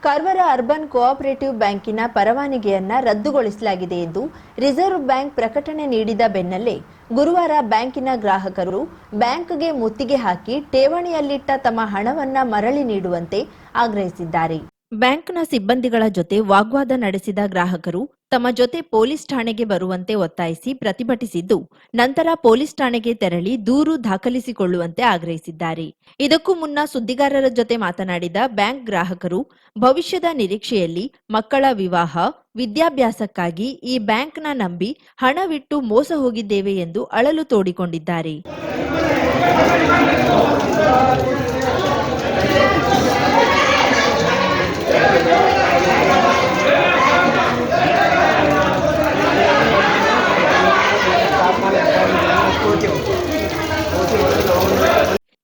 Karwar urban cooperative ಬ್ಯಾಂಕಿನ ಪರವಾನಗಿಯನ್ನ ರದ್ದುಗೊಳಿಸಲಾಗಿದೆ ಎಂದು ರಿಸರ್ವ್ ಬ್ಯಾಂಕ್ ಪ್ರಕಟಣೆ ನೀಡಿದ ಬೆನ್ನಲ್ಲೇ ಗುರುವಾರ ಬ್ಯಾಂಕಿನ ಗ್ರಾಹಕರು ಬ್ಯಾಂಕ್ಗೆ ಮುತ್ತಿಗೆ ಹಾಕಿ ಠೇವಣಿಯಲ್ಲಿಟ್ಟ ತಮ್ಮ ಹಣವನ್ನ ಮರಳಿ ನೀಡುವಂತೆ ಆಗ್ರಹಿಸಿದ್ದಾರೆ. ಬ್ಯಾಂಕ್ನ ಸಿಬ್ಬಂದಿಗಳ ಜೊತೆ ವಾಗ್ವಾದ ನಡೆಸಿದ ಗ್ರಾಹಕರು ತಮ್ಮ ಜೊತೆ ಪೊಲೀಸ್ ಠಾಣೆಗೆ ಬರುವಂತೆ ಒತ್ತಾಯಿಸಿ ಪ್ರತಿಭಟಿಸಿದ್ದು, ನಂತರ ಪೊಲೀಸ್ ಠಾಣೆಗೆ ತೆರಳಿ ದೂರು ದಾಖಲಿಸಿಕೊಳ್ಳುವಂತೆ ಆಗ್ರಹಿಸಿದ್ದಾರೆ. ಇದಕ್ಕೂ ಮುನ್ನ ಸುದ್ದಿಗಾರರ ಜೊತೆ ಮಾತನಾಡಿದ ಬ್ಯಾಂಕ್ ಗ್ರಾಹಕರು, ಭವಿಷ್ಯದ ನಿರೀಕ್ಷೆಯಲ್ಲಿ ಮಕ್ಕಳ ವಿವಾಹ, ವಿದ್ಯಾಭ್ಯಾಸಕ್ಕಾಗಿ ಈ ಬ್ಯಾಂಕ್ನ ನಂಬಿ ಹಣವಿಟ್ಟು ಮೋಸ ಹೋಗಿದ್ದೇವೆ ಎಂದು ಅಳಲು ತೋಡಿಕೊಂಡಿದ್ದಾರೆ.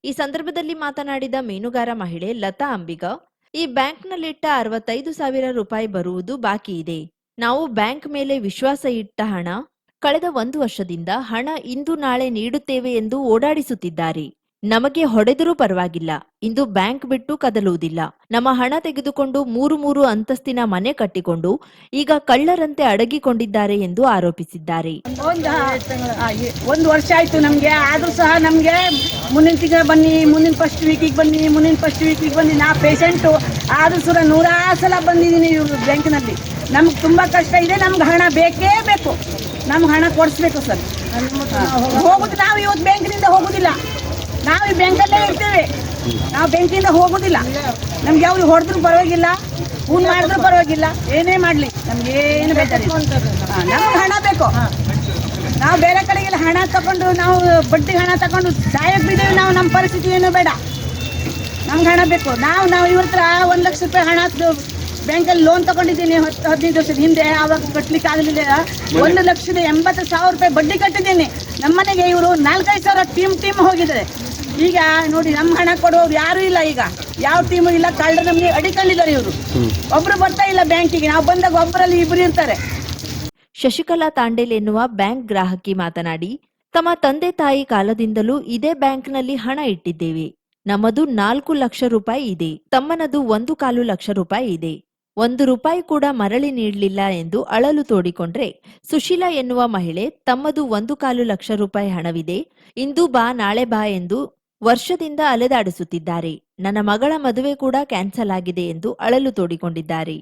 ಈ ಸಂದರ್ಭದಲ್ಲಿ ಮಾತನಾಡಿದ ಮೀನುಗಾರ ಮಹಿಳೆ ಲತಾ ಅಂಬಿಗ, ಈ ಬ್ಯಾಂಕ್ನಲ್ಲಿಟ್ಟ 65,000 ರೂಪಾಯಿ ಬರುವುದು ಬಾಕಿ ಇದೆ. ನಾವು ಬ್ಯಾಂಕ್ ಮೇಲೆ ವಿಶ್ವಾಸ ಇಟ್ಟ ಹಣ ಕಳೆದ 1 ವರ್ಷದಿಂದ ಹಣ ಇಂದು ನಾಳೆ ನೀಡುತ್ತೇವೆ ಎಂದು ಓಡಾಡಿಸುತ್ತಿದ್ದಾರೆ. ನಮಗೆ ಹೊಡೆದರೂ ಪರವಾಗಿಲ್ಲ, ಇಂದು ಬ್ಯಾಂಕ್ ಬಿಟ್ಟು ಕದಲುವುದಿಲ್ಲ. ನಮ್ಮ ಹಣ ತೆಗೆದುಕೊಂಡು 3 ಅಂತಸ್ತಿನ ಮನೆ ಕಟ್ಟಿಕೊಂಡು ಈಗ ಕಳ್ಳರಂತೆ ಅಡಗಿಕೊಂಡಿದ್ದಾರೆ ಎಂದು ಆರೋಪಿಸಿದ್ದಾರೆ. 1 ವರ್ಷ ಆಯ್ತು ನಮ್ಗೆ, ಆದ್ರೂ ಸಹ ನಮ್ಗೆ ಮುಂದಿನ ತಿಂಗಳ ಬನ್ನಿ, ಮುಂದಿನ ಫಸ್ಟ್ ವೀಕಿಗೆ ಬನ್ನಿ, ಮುಂದಿನ ಫಸ್ಟ್ ವೀಕಿಗೆ ಬನ್ನಿ. ನಾ ಪೇಷಂಟು, ಆದ್ರೂ ಸಹ 100 ಸಲ ಬಂದಿದ್ದೀನಿ ಇವ್ರ ಬ್ಯಾಂಕಿನಲ್ಲಿ. ನಮ್ಗೆ ತುಂಬಾ ಕಷ್ಟ ಇದೆ. ನಮ್ಗೆ ಹಣ ಬೇಕೇ ಬೇಕು, ನಮ್ಗೆ ಹಣ ಕೊಡಿಸ್ಬೇಕು ಸರ್. ಹೋಗುದು ನಾವು ಇವತ್ತು ಬ್ಯಾಂಕಿನಿಂದ ಹೋಗುದಿಲ್ಲ, ನಾವು ಈ ಬ್ಯಾಂಕಲ್ಲೇ ಇರ್ತೇವೆ. ನಾವು ಬ್ಯಾಂಕಿಂದ ಹೋಗುದಿಲ್ಲ. ನಮ್ಗೆ ಯಾವ್ದು ಹೊಡೆದ್ರು ಪರವಾಗಿಲ್ಲ, ಫೋನ್ ಮಾಡಿದ್ರು ಪರವಾಗಿಲ್ಲ, ಏನೇ ಮಾಡಲಿ ನಮ್ಗೆ ಏನು ಬೇಕಾದ್ರೆ ನಮ್ಗೆ ಹಣ ಬೇಕು. ನಾವು ಬೇರೆ ಕಡೆಗೆಲ್ಲ ಹಣ ತಗೊಂಡು ನಾವು ಬಡ್ಡಿ ಹಣ ತಗೊಂಡು ಸಾಯಕ್ಕೆ ಬಿದ್ದೇವೆ. ನಾವು ನಮ್ಮ ಪರಿಸ್ಥಿತಿ ಏನೂ ಬೇಡ, ನಮ್ಗೆ ಹಣ ಬೇಕು. ನಾವು ಇವ್ರ ಹತ್ರ 1 ಲಕ್ಷ ರೂಪಾಯಿ ಹಣ ಬ್ಯಾಂಕಲ್ಲಿ ಲೋನ್ ತಗೊಂಡಿದ್ದೀನಿ 15 ವರ್ಷದ ಹಿಂದೆ. ಆವಾಗ ಕಟ್ಲಿಕ್ಕೆ ಆಗಲಿಲ್ಲ. 1,80,000 ರೂಪಾಯಿ ಬಡ್ಡಿ ಕಟ್ಟಿದ್ದೀನಿ. ನಮ್ಮನೆಗೆ ಇವರು 4-5 ಸಾವಿರ ಟೀಮ್ ಹೋಗಿದ್ದಾರೆ. ಈಗ ನೋಡಿ, ನಮ್ಮ ಹಣ ಕೊಡುವವ್ರು ಯಾರು ಇಲ್ಲ. ಈಗ ಯಾವ ಟೀಮು ಇಲ್ಲ, ಕಳ್ಳರು ನಮ್ಗೆ ಅಡಿಕೊಂಡಿದ್ದಾರೆ. ಇವರು ಒಬ್ರು ಬರ್ತಾ ಇಲ್ಲ ಬ್ಯಾಂಕಿಗೆ. ನಾವು ಬಂದಾಗ ಒಬ್ಬರಲ್ಲಿ 2 ಇರ್ತಾರೆ. ಶಶಿಕಲಾ ತಾಂಡೇಲ್ ಎನ್ನುವ ಬ್ಯಾಂಕ್ ಗ್ರಾಹಕಿ ಮಾತನಾಡಿ, ತಮ್ಮ ತಂದೆ ತಾಯಿ ಕಾಲದಿಂದಲೂ ಇದೇ ಬ್ಯಾಂಕ್ನಲ್ಲಿ ಹಣ ಇಟ್ಟಿದ್ದೇವೆ. ನಮ್ಮದು 4 ಲಕ್ಷ ರೂಪಾಯಿ ಇದೆ, ತಮ್ಮನದು 1.25 ಲಕ್ಷ ರೂಪಾಯಿ ಇದೆ. 1 ರೂಪಾಯಿ ಕೂಡ ಮರಳಿ ನೀಡಲಿಲ್ಲ ಎಂದು ಅಳಲು ತೋಡಿಕೊಂಡ್ರೆ, ಸುಶೀಲಾ ಎನ್ನುವ ಮಹಿಳೆ ತಮ್ಮದು 1.25 ಲಕ್ಷ ರೂಪಾಯಿ ಹಣವಿದೆ, ಇಂದು ಬಾ ನಾಳೆ ಬಾ ಎಂದು ವರ್ಷದಿಂದ ಅಲೆದಾಡಿಸುತ್ತಿದ್ದಾರೆ. ನನ್ನ ಮಗಳ ಮದುವೆ ಕೂಡ ಕ್ಯಾನ್ಸಲ್ ಆಗಿದೆ ಎಂದು ಅಳಲು ತೋಡಿಕೊಂಡಿದ್ದಾರೆ.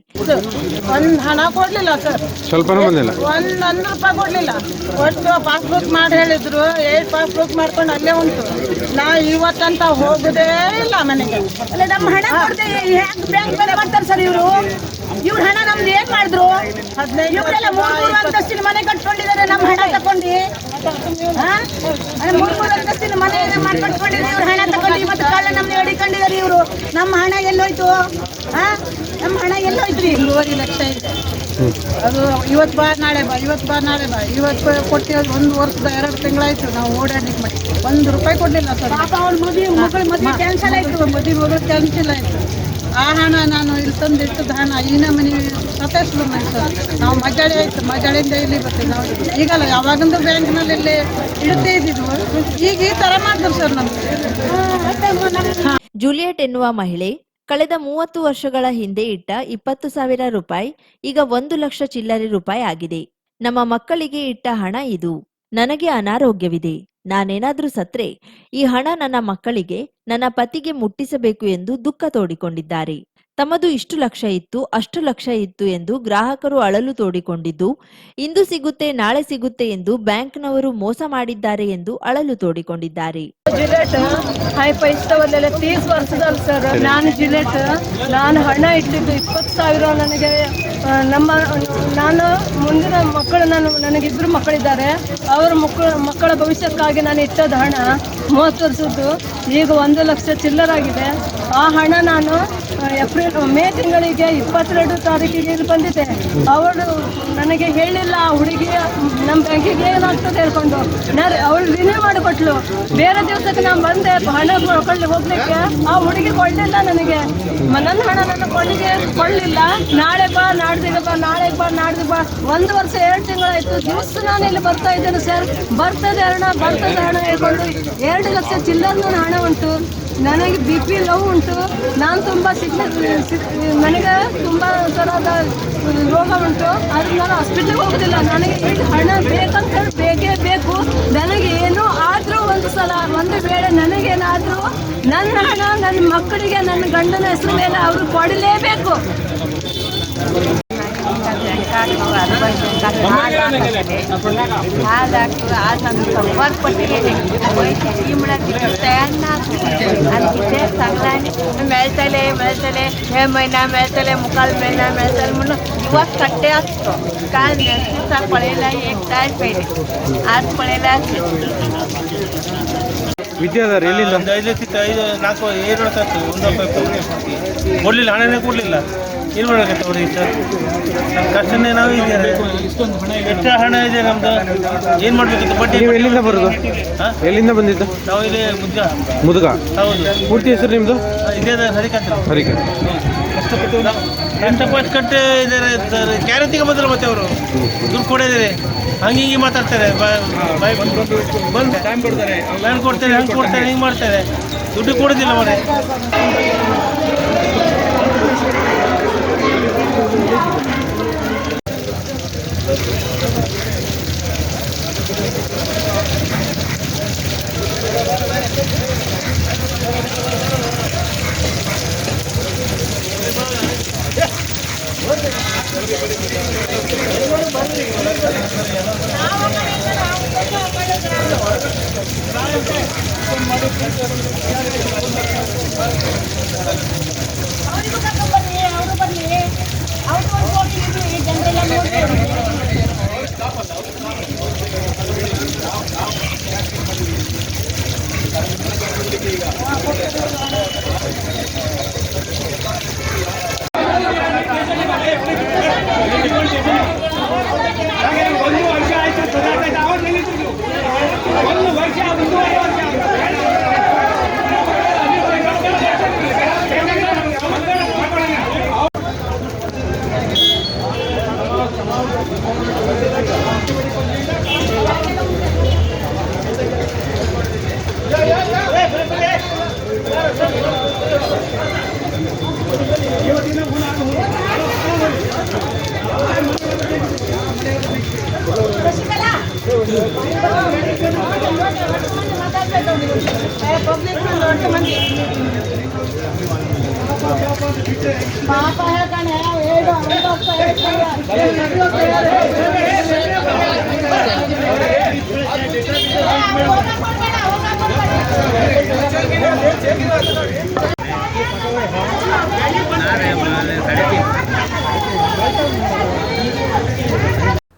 ಒಂದು ಹಣ ಕೊಡ್ಲಿಲ್ಲ ಸರ್, ಸ್ವಲ್ಪ ಬಂದಿಲ್ಲ, 1 ರೂಪಾಯಿ ಕೊಡ್ಲಿಲ್ಲ. ಒಟ್ಟು ಪಾಸ್ಬುಕ್ ಮಾಡಿ ಹೇಳಿದ್ರು, 8 ಪಾಸ್ಬುಕ್ ಮಾಡ್ಕೊಂಡು ಅಲ್ಲೇ ಉಂಟು. ನಾ ಇವತ್ತಂತ ಹೋಗುದೇ ಇಲ್ಲ ಮನೆಗೆ. ಅಲ್ಲ, ನಮ್ಮ ಹಣ ಬ್ಯಾಂಕ್ ಮೇಲೆ ಮಾಡ್ತಾರೆ ಸರ್ ಇವರು. ಇವ್ರ ಹಣ ನಮ್ದು ಏನ್ ಮಾಡಿದ್ರು? 15 ಅಂತಸ್ತಿನ ಮನೆ ಕಟ್ಕೊಂಡಿದ್ದಾರೆ. ನಮ್ಮ ಹಣ ತಗೊಂಡು 3 ಅಂತಸ್ತಿನ ಮನೆ ಮಾಡ್ಕೊಂಡಿದ್ದಾರೆ. ಇವ್ರ ಹಣ ತಗೊಂಡು ಇವತ್ತು ಕಳ್ಳ ನಮ್ಗೆ ಅಡಿಕೊಂಡಿದ್ದಾರೆ ಇವರು. ನಮ್ಮ ಹಣ ಎಲ್ಲೋಯ್ತು? ನಮ್ಮ ಹಣ ಎಲ್ಲೋಯ್ತ್ರಿ? 2.5 ಲಕ್ಷ ಇದೆ. ಅದು ಇವತ್ತು ಬಾ ನಾಳೆ ಬಾ, ಇವತ್ತು ಬಾ ನಾಳೆ ಬಾ. ಇವತ್ತು ಕೊಟ್ಟಿರೋ 1 ವರ್ಷದ 2 ತಿಂಗಳಾಯ್ತು ನಾವು ಓಡಾಡ್ಲಿಕ್ಕೆ ಮಾಡಿ. 1 ರೂಪಾಯಿ ಕೊಡ್ಲಿಲ್ಲ ಸರ್. ಪಾಪ ಅವ್ರ ಮದುವೆ ಕ್ಯಾನ್ಸಲ್ ಆಯ್ತು. ಮದುವೆ ಕ್ಯಾನ್ಸಲ್ ಆಯ್ತು. ಆ ಹಣ ನಾನು ಇಲ್ಲಿ ತಂದು ಇಟ್ಟದ ಹಣ ಈ ನಮ್ಮನೆ ಸತಾಯಿಸ್ಲು ಮನೆ ಸರ್. ನಾವು ಮಜಾಳೆ ಆಯ್ತು, ಮಜಾಳೆಯಿಂದ ಇಲ್ಲಿ ಬರ್ತೀವಿ. ನಾವು ಈಗಲ್ಲ, ಯಾವಾಗಂದ್ರೂ ಬ್ಯಾಂಕ್ನಲ್ಲಿ ಇಲ್ಲಿ ಇಡ್ತೇ ಇದ್ದಿದ್ವು. ಈಗ ಈ ಥರ ಮಾಡಿದ್ರು ಸರ್ ನಮ್ಗೆ. ಜೂಲಿಯಟ್ ಎನ್ನುವ ಮಹಿಳೆ ಕಳೆದ 30 ವರ್ಷಗಳ ಹಿಂದೆ ಇಟ್ಟ 20,000 ರೂಪಾಯಿ ಈಗ 1 ಲಕ್ಷ ಚಿಲ್ಲರೆ ರೂಪಾಯಿ ಆಗಿದೆ. ನಮ್ಮ ಮಕ್ಕಳಿಗೆ ಇಟ್ಟ ಹಣ ಇದು. ನನಗೆ ಅನಾರೋಗ್ಯವಿದೆ. ನಾನೇನಾದ್ರೂ ಸತ್ರೆ ಈ ಹಣ ನನ್ನ ಮಕ್ಕಳಿಗೆ, ನನ್ನ ಪತಿಗೆ ಮುಟ್ಟಿಸಬೇಕು ಎಂದು ದುಃಖ ತೋಡಿಕೊಂಡಿದ್ದಾರೆ. ತಮ್ಮದು ಇಷ್ಟು ಲಕ್ಷ ಇತ್ತು, ಅಷ್ಟು ಲಕ್ಷ ಇತ್ತು ಎಂದು ಗ್ರಾಹಕರು ಅಳಲು ತೋಡಿಕೊಂಡಿದ್ದು, ಇಂದು ಸಿಗುತ್ತೆ ನಾಳೆ ಸಿಗುತ್ತೆ ಎಂದು ಬ್ಯಾಂಕ್ನವರು ಮೋಸ ಮಾಡಿದ್ದಾರೆ ಎಂದು ಅಳಲು ತೋಡಿಕೊಂಡಿದ್ದಾರೆ. ಜಿಲೆಟ್ ಹೈಫೈ ಇಷ್ಟವಲ್ಲೆಲ್ಲ 30 ವರ್ಷದಲ್ಲಿ ಸರ್. ನಾನು ಹಣ ಇಟ್ಟಿದ್ದು 20,000 ನನಗೆ. ನಾನು ಮುಂದಿನ ಮಕ್ಕಳು, ನನಗಿಬ್ಬರು ಮಕ್ಕಳಿದ್ದಾರೆ. ಅವರ ಮಕ್ಕಳ ಭವಿಷ್ಯಕ್ಕಾಗಿ ನಾನು ಇಟ್ಟದ ಹಣ 30 ವರ್ಷದ್ದು ಈಗ 1 ಲಕ್ಷ ಚಿಲ್ಲರಾಗಿದೆ. ಆ ಹಣ ನಾನು ಮೇ ತಿಂಗಳಿಗೆ 22 ತಾರೀಕಿಗೆ ಇಲ್ಲಿ ಬಂದಿದ್ದೆ. ಅವಳು ನನಗೆ ಹೇಳಿಲ್ಲ, ಆ ಹುಡುಗಿ ನಮ್ಮ ಬ್ಯಾಂಕಿಗೆ ಏನಾಗ್ತದೆ ಹೇಳ್ಕೊಂಡು ಅವಳು ರಿನ್ಯೂ ಮಾಡಿಕೊಟ್ಲು. ಬೇರೆ ದಿವಸಕ್ಕೆ ನಾನು ಬಂದೆ ಹಣ ಹೋಗ್ಲಿಕ್ಕೆ, ಆ ಹುಡುಗಿ ಕೊಡಲಿಲ್ಲ ನನಗೆ. ನನ್ನ ಹಣ ನನ್ನ ಕೊಡಲಿಲ್ಲ. ನಾಳೆ ಬಾ, ನಾಡ್ದಿಗೆ ಬಾ, ನಾಳೆಗೆ ಬಾ, ನಾಡ್ದು ಬಾ. 1 ವರ್ಷ 2 ತಿಂಗಳಾಯ್ತು. ದಿವಸ ನಾನು ಇಲ್ಲಿ ಬರ್ತಾ ಇದ್ದೇನೆ ಸರ್. ಬರ್ತದೆ ಹಣ ಹೇಳ್ಕೊಂಡು 2 ಲಕ್ಷ ಚಿಲ್ಲರ್ ನನ್ನ ಹಣ ಉಂಟು. ನನಗೆ ಬಿ ಪಿ ಲೋ ಉಂಟು. ನಾನು ತುಂಬ ನನಗೆ ತುಂಬ ಥರದ ರೋಗ ಉಂಟು. ಆದ್ರೆ ನಾನು ಹಾಸ್ಪಿಟ್ಲಿಗೆ ಹೋಗೋದಿಲ್ಲ. ನನಗೆ ಈಗ ಹಣ ಬೇಕಂತ ಹೇಳಿ ಬೇಕೇ ಬೇಕು. ನನಗೆ ಏನೋ ಆದರೂ ಒಂದು ವೇಳೆ ನನಗೇನಾದರೂ ನನ್ನ ಹಣ ನನ್ನ ಮಕ್ಕಳಿಗೆ ನನ್ನ ಗಂಡನ ಹೆಸರು ಮೇಲೆ ಅವರು ಕೊಡಲೇಬೇಕು. मिळतले हे महिना मिळतले मुकाल महिना मिळतले म्हणून दिवस कट्टे असतो. काल दिवसा पळेला एक तास पहिले आज पळेला ವಿದ್ಯಾಧರ್ ಎಲ್ಲಿಂದ? ಒಂದು 5 ಲಕ್ಷ 4 ಏನು ಹೇಳ್ತಾರೆ 1 ರೂಪಾಯಿ ಕೊಡಲಿಲ್ಲ, ಹಣನೇ ಕೊಡಲಿಲ್ಲ. ಏನು ಮಾಡೋಕ್ಕೆ ಅವ್ರಿಗೆ ಸರ್? ನಮ್ಮ ಕಷ್ಟನೇ ನಾವು ಇದ್ದೇವೆ. ಎಷ್ಟು ಹಣ ಇದೆ ನಮ್ದು, ಏನು ಮಾಡಬೇಕಿತ್ತು? ಬಡ್ಡಿ ನೀವು ಎಲ್ಲಿಂದ ಬರೋದು? ಎಲ್ಲಿಂದ ಬಂದಿದ್ದು? ನಾವು ಇಲ್ಲಿ ಮುದುಗ. ಹೌದು. ಪೂರ್ತಿ ಹೆಸರು ನಿಮ್ಮದು? ಇದೇ ಹರಿಕಂತ. ಕಷ್ಟಪಟ್ಟು ಕಟ್ಟೆ ಇದ್ದಾರೆ ಸರ್. ಗ್ಯಾರಂಟಿಗೆ ಬಂದಿಲ್ಲ ಮತ್ತೆ ಅವರು ದುಡ್ಡು ಕೊಡಿದ್ದಾರೆ. ಹಿಂಗೆ ಮಾತಾಡ್ತಾರೆ. ಬಂದು ಟೈಮ್ ಕೊಡ್ತಾರೆ, ಲ್ಯಾಂಡ್ ಕೊಡ್ತಾರೆ, ಹಂಗೆ ಕೊಡ್ತಾರೆ, ಹಿಂಗೆ ಮಾಡ್ತಾರೆ. ದುಡ್ಡು ಕೊಡೋದಿಲ್ಲ ಮನೆ.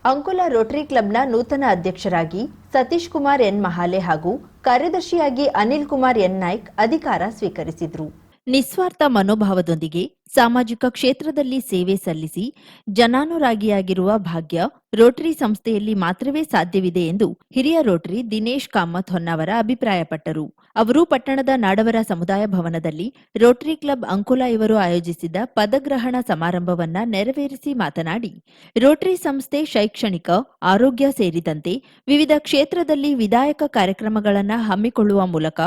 ಅಂಕೋಲಾ ರೋಟರಿ ಕ್ಲಬ್ನ ನೂತನ ಅಧ್ಯಕ್ಷರಾಗಿ ಸತೀಶ್ ಕುಮಾರ್ ಎನ್ ಮಹಾಲೆ ಹಾಗೂ ಕಾರ್ಯದರ್ಶಿಯಾಗಿ ಅನಿಲ್ ಕುಮಾರ್ ಎನ್ ನಾಯ್ಕ್ ಅಧಿಕಾರ ಸ್ವೀಕರಿಸಿದರು. ನಿಸ್ವಾರ್ಥ ಮನೋಭಾವದೊಂದಿಗೆ ಸಾಮಾಜಿಕ ಕ್ಷೇತ್ರದಲ್ಲಿ ಸೇವೆ ಸಲ್ಲಿಸಿ ಜನಾನುರಾಗಿಯಾಗಿರುವ ಭಾಗ್ಯ ರೋಟರಿ ಸಂಸ್ಥೆಯಲ್ಲಿ ಮಾತ್ರವೇ ಸಾಧ್ಯವಿದೆ ಎಂದು ಹಿರಿಯ ರೋಟರಿ ದಿನೇಶ್ ಕಾಮತ್ ಹೊನ್ನಾವರ ಅಭಿಪ್ರಾಯಪಟ್ಟರು. ಅವರು ಪಟ್ಟಣದ ನಾಡವರ ಸಮುದಾಯ ಭವನದಲ್ಲಿ ರೋಟರಿ ಕ್ಲಬ್ ಅಂಕೋಲಾ ಇವರು ಆಯೋಜಿಸಿದ್ದ ಪದಗ್ರಹಣ ಸಮಾರಂಭವನ್ನ ನೆರವೇರಿಸಿ ಮಾತನಾಡಿ, ರೋಟರಿ ಸಂಸ್ಥೆ ಶೈಕ್ಷಣಿಕ, ಆರೋಗ್ಯ ಸೇರಿದಂತೆ ವಿವಿಧ ಕ್ಷೇತ್ರದಲ್ಲಿ ವಿಧಾಯಕ ಕಾರ್ಯಕ್ರಮಗಳನ್ನು ಹಮ್ಮಿಕೊಳ್ಳುವ ಮೂಲಕ